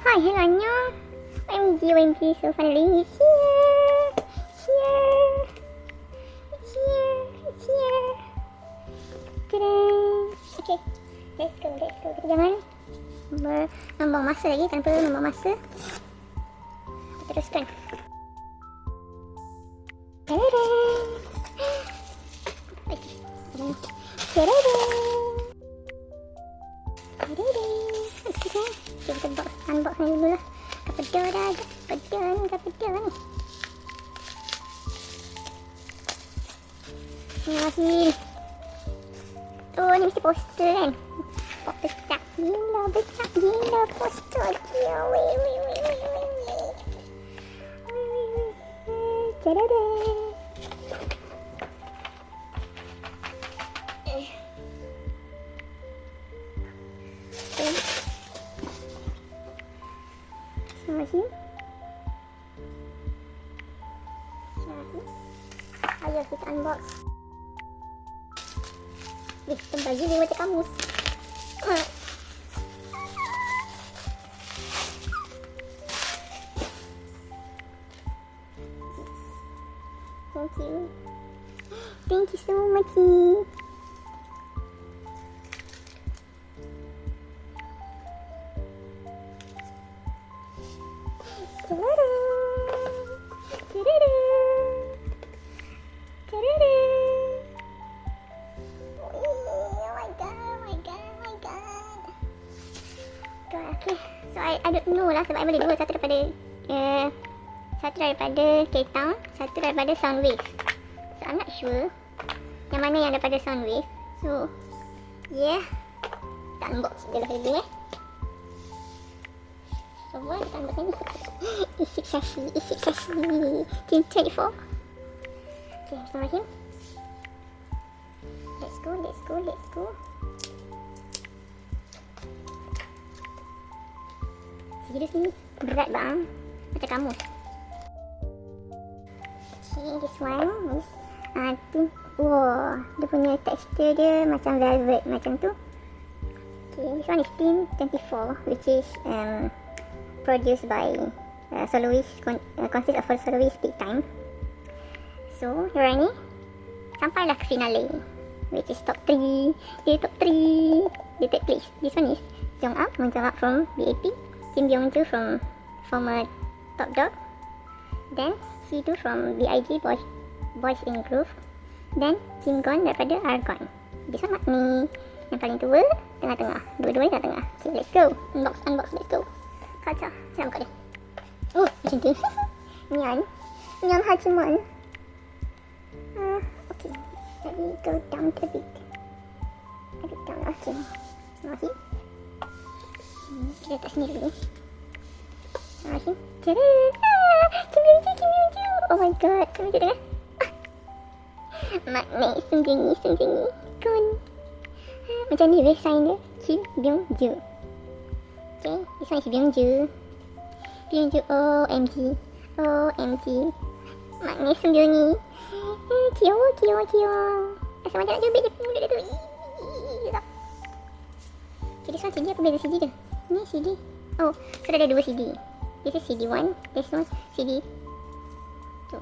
Hi, hello. OMG, so finally it's here. It's here. Ta-da. Okay, let's go. Kita jangan membuang masa lagi tanpa membuang masa. Kita teruskan. Ta-da. Ta-da. Kita unbox ni dulu lah. Dah peda ni. Terima kasih. Oh, ni mesti poster kan? Besar gila poster dia. Weh. Tada. Masih. Ayo kita unbox. Tebal gila macam kamus. Thank you so much. Okay, so I don't know lah sebab I boleh dua. Satu daripada K-Town, satu daripada Soundwave. So I'm not sure yang mana yang daripada Soundwave. So yeah, kita unbox dia lah dulu So what kita unbox ni? Isip sashi. Team 24. Okay, bismillahirrahmanirrahim. Let's go. Serius ni berat bang. Macam kamus. Okay, this one is dia punya tekstur dia macam velvet macam tu. Okay, this one is Team 24, which is produced by soloist, consists of soloist PEAKTIME. So, diorang ni sampailah ke finale, which is top 3. Dia top 3. Dia third place. This one is JONGUP from BAP. Team BYUNGJOO from former Top Dog. Then C2 from BIG Boys in Groove. Then Team Gon daripada Argon. This one ni yang paling tua, tengah-tengah. Dua-duanya tengah-tengah. Okay, let's go. Unbox, let's go. Kaca, saya buka dia. Oh, macam tu. Nyan Hachiman. Okay, let me go down a bit. Okay. Masih. Kita letak sini dulu. Masih. Tada! Kim BYUNJOO. Oh my god, Kim BYUNJOO dengar. Magnet sembunyi. Kon. Macam ni weh sign dia. Kim BYUNJOO. Okay, this one is BYUNJOO. OMG. Magnet sembunyi. Kio. Rasa macam nak jubit mulut dia tu. Okay, this one CD, apa beza CD dia? Ni CD. Oh, so ada dua CD. This is CD 1, this one CD 2.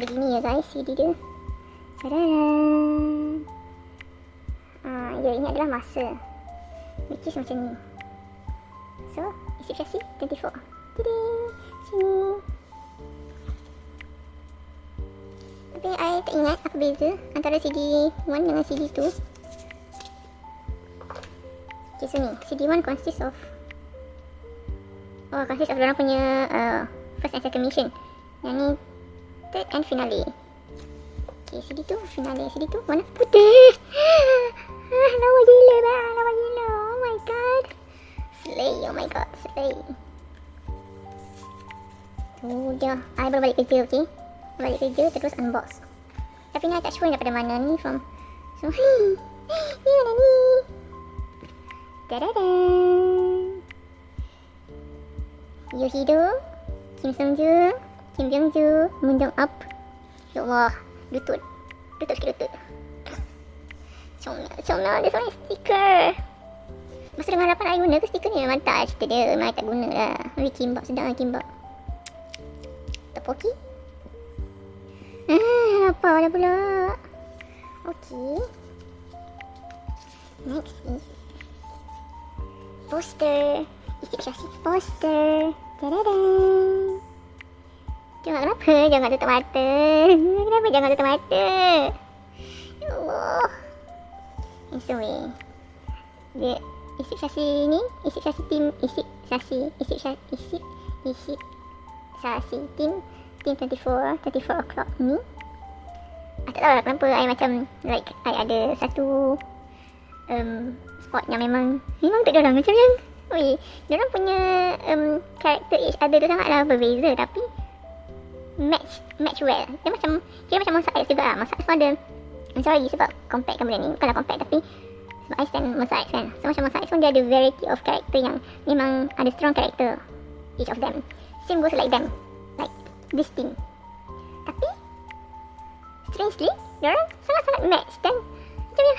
Begini ya guys CD dia. Tadaan. Ya, ini adalah masa, which is macam ni. So, isip sashi 24. Tada! Sini. Tapi I tak ingat apa beza antara CD 1 dengan CD 2. Okay, so ni CD1 consists of diorang punya first and second mission. Yang ni third and finale. Okay, CD2 finale. CD2 warna putih. Lawa gila. Oh my god. Slay. Tu dia. I baru balik kerja, okay? Balik kerja terus unbox. Tapi ni I tak sure daripada mana ni from. So, ni mana ni? Tada! HEEDO, SEONGJUNG, Kim BYUNGJOO, JONGUP. Ya Allah, lutut sikit lutut. Comel, this one is sticker. Masa dengan harapan I guna ke stiker ni? Memang tak cerita dia. Memang I tak guna lah. Tapi kimbap sedap lah kimbap. Topoki. Lapar dah pula. Okay. Next is poster. Isi syasih poster. Tadadang. Jangan kenapa? Jangan tutup mata. Kenapa jangan tutup mata? Ya Allah. Anyway. Dia isi syasih ni, isi syasih tim, isi syasih tim 24 o'clock ni. Tak tahu lah kenapa I macam like I ada satu spot yang memang untuk diorang macam yang diorang punya karakter each other tu sangatlah berbeza tapi match well. Dia macam kira macam Monster X juga lah. Monster X pun ada, sorry sebab compact kan benda ni, bukanlah compact tapi sebab I stand Monster X kan. So macam Monster X pun dia ada variety of character yang memang ada strong character each of them. Same goes like them, like this team. Tapi strangely diorang sangat-sangat match dan macam yang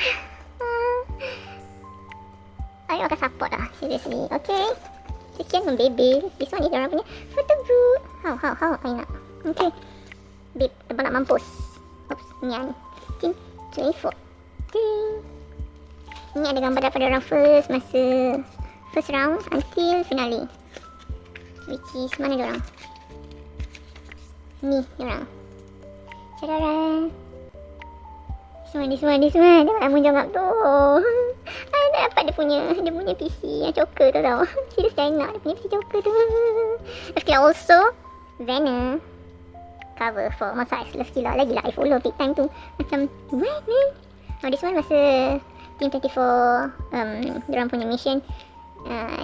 I akan support lah, seriously. Okay, sekian membebel. This one is diorang punya photo book. How I nak. Okay, babe, tempat nak mampus. Oops, ni yang team 24. Ding. Ini ada gambar daripada orang first round until finale, which is mana diorang? Ni diorang. Cadaran. This one. Tengok nama JONGUP tu. I nak dapat dia punya PC yang choker tu tau. Serius I nak dia punya PC choker tu. Okay, also Vanna cover for Monster X Love Killer. Lagi lah I follow PEAKTIME tu. Macam what man. Oh, this one masa Team 24 diorang punya mission,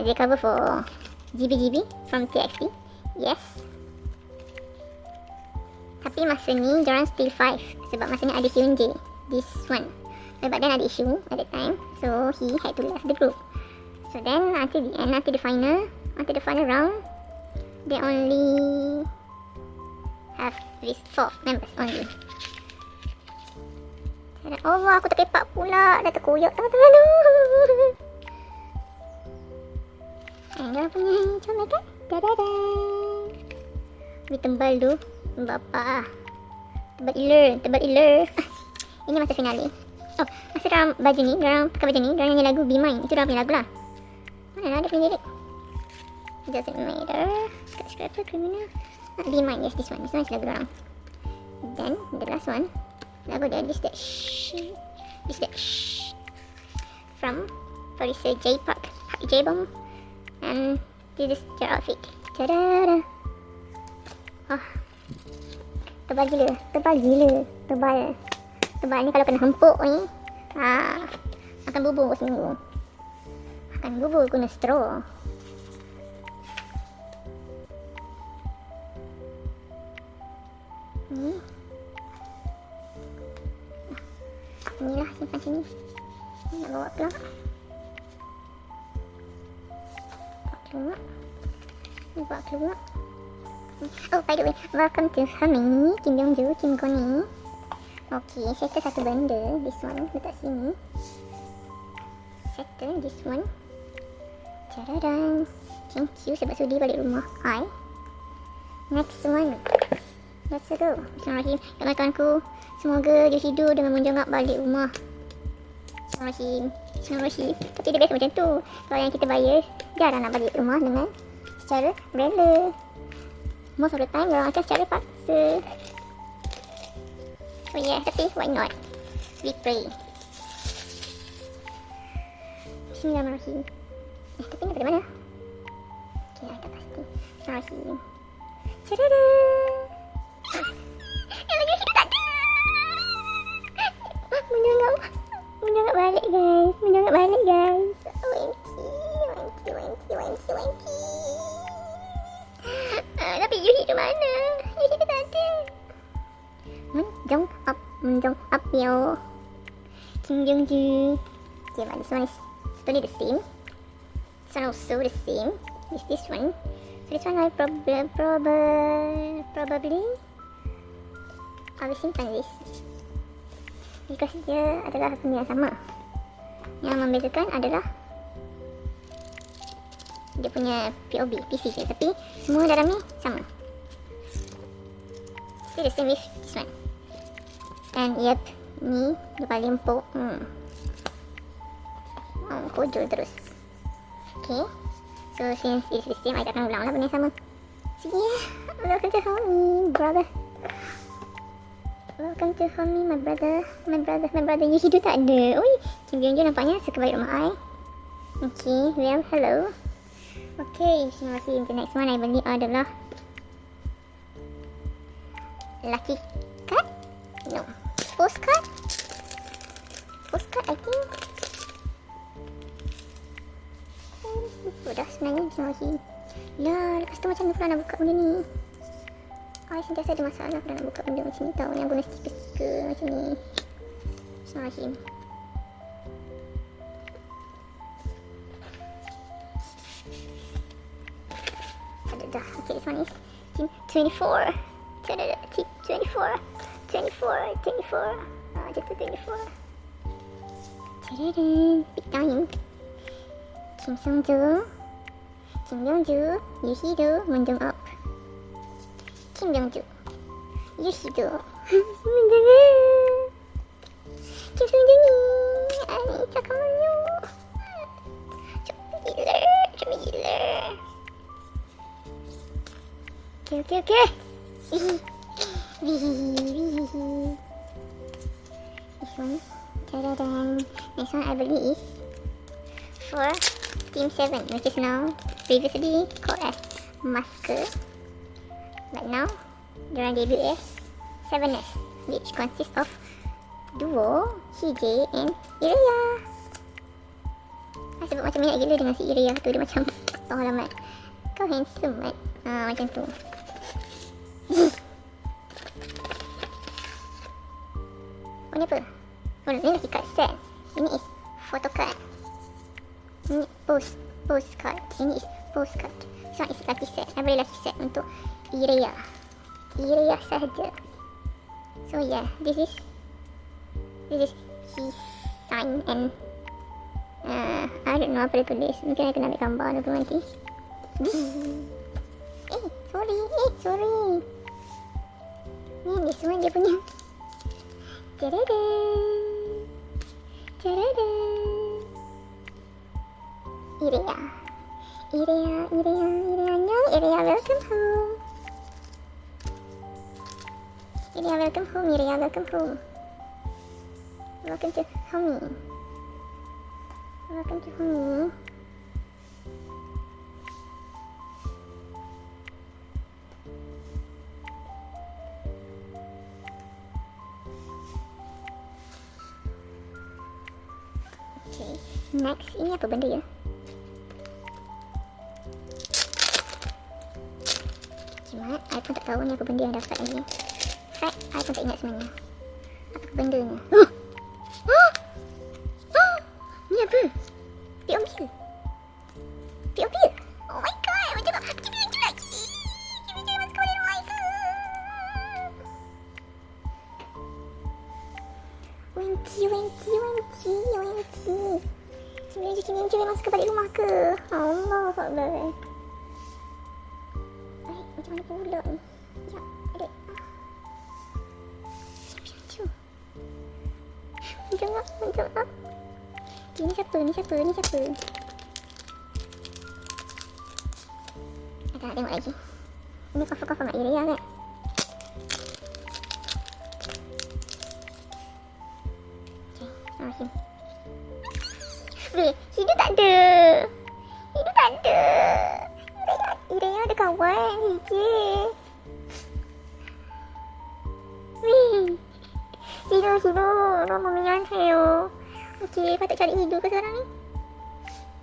dia cover for GB from TXT. Yes. Tapi masa ni diorang still 5 sebab masa ni ada SEONJUNG, this one. But then ada issue at that time, so he had to left the group. So then until the end, until the final round, they only have these 4 members only. Allah, aku terkepak pula. Dah terkoyak tangan-tangan tu. Dah punya comel kan? Dadadang. Ini tebal tu. Bapak. Tebal iler. Ini masa finale. Oh, masa dalam baju ni, dalam pakai baju ni, diorang nyanyi lagu Be Mine. Itu diorang punya lagu lah. Mana lah dia punya lirik? Doesn't matter. Skyscraper, criminal. Be Mine, yes, this one. This one is lagu diorang. Then, the last one. Lagu dia This That Shh from producer J Park J-Bomb, and this is their outfit. Tadada. Tebal gila. Tebal ni kalau kena hempuk ni akan bubur seminggu. Akan bubur guna straw. Ni inilah simpan sini. Nak bawa keluar. Oh, by the way, welcome to Hami, Kim BYUNGJOO, Kim Goni. Okay, settle satu benda. This one letak sini. Settle this one. Tadadang. Thank you sebab sudi balik rumah I. Next one. Let's go. Bismillahirrahmanirrahim. Kawan-kawanku, semoga dia hidup dengan menjongak balik rumah. Bismillahirrahmanirrahim. Tapi dia biasa macam tu. Kalau yang kita bayar, jarang nak balik rumah dengan secara rela. Most of the time, orang akan secara paksa. Oh yeah, tapi why not? We pray. Bismillahirrahmanirrahim. Tapi ni bagaimana? Okay, tak pasti. Bismillahirrahmanirrahim. Cadada. Yang lagi kita tak ada. Menjongak balik guys. Wanky. Tapi you hidup mana? You hidup tak ada. Menjong up yo. Kim BYUNGJOO. Okay, but this one is totally the same. This one also the same. This one. So this one I probably I will simpan this because dia adalah benda yang sama. Yang membezakan adalah dia punya POB, PC je. Tapi semua dalam ni sama. Still the same with this one. And yep, ni dia paling empuk. Kojol terus. Okay. So since it's the same, I takkan ulang lah benda yang sama. So yeah, welcome to homie, brother. Welcome to homie, my brother. My brother HEEDO tak ada. Oi, BYUNGJOO nampaknya suka balik rumah I. Okay, well, hello. Okay, so masih into next one. I beli adalah lucky card? No. Postcard? Postcard, I think. Dah sebenarnya sama lagi. Lah, lepas tu macam mana pula nak buka benda ni? I sentiasa ada masalah pula nak buka benda macam ni tau. Yang guna stiker-stiker macam ni. Sama lagi. Dah, okay, this one is team 24. Team 24. 24. Jatuh 24. Tadadam. PEAKTIME. Kim SEONGJUNG. Kim BYUNGJOO. HEEDO. JONGUP. Kim BYUNGJOO. HEEDO. Kim SEONGJUNG ni. Ani cakap mana? Cuma gila. Okay. This one. Tadadam. Next one I believe is for Team 7, which is now previously called as Masker. But now, diorang debut as 7S, which consists of duo, CJ and Ireya. Sebab macam minat gila dengan si Ireya tu, dia macam oh alamat, kau handsome mat. Macam tu. Oh ni apa? Oh ni lagi card set. Ini is photo card. Ini postcard. Ini is postcard. This one is lucky set. I beli lucky set untuk Ireya sahaja. So yeah, this is his sign and I don't know apa dia tulis. Mungkin I kena ambil gambar dulu nanti. Sorry. Ni this one dia punya. Tadadam. Ireya, welcome home. Ireya, welcome home. Welcome to homie. Okay, next ini apa benda ya? Cuma, I pun tak tahu ni apa benda yang dapat lagi. Fact, I pun tak ingat sebenarnya. Apa benda ni? Ni apa? POB. Oh my god, macam tak kita lagi lagi. Kita jangan masuk ke rumah ke. Wenci. Kita memang suka balik rumah ke? Allah Akbar. Macam mana pula ni? Ya, adik. Jom. Ni siapa? Kita nak tengok lagi. Ini cover nak Ireya kan? Okay, sama sini. Weh, HEEDO tak ada. Ireya ada kawan, hijau. Weh, HEEDO, nama minyak saya. Okay, patut cari HEEDO ke sekarang ni?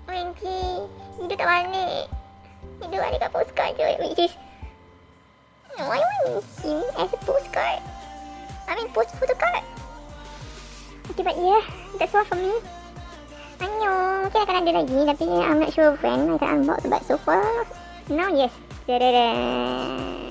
Wenci, HEEDO tak balik. HEEDO balik kat postcard je, which is no, I want him as a postcard. I mean photocard. Okay, but yeah, that's all from me. Annyeong. Mungkin akan ada lagi, tapi I'm not sure when I can unbox, but so far now yes. Tadadam.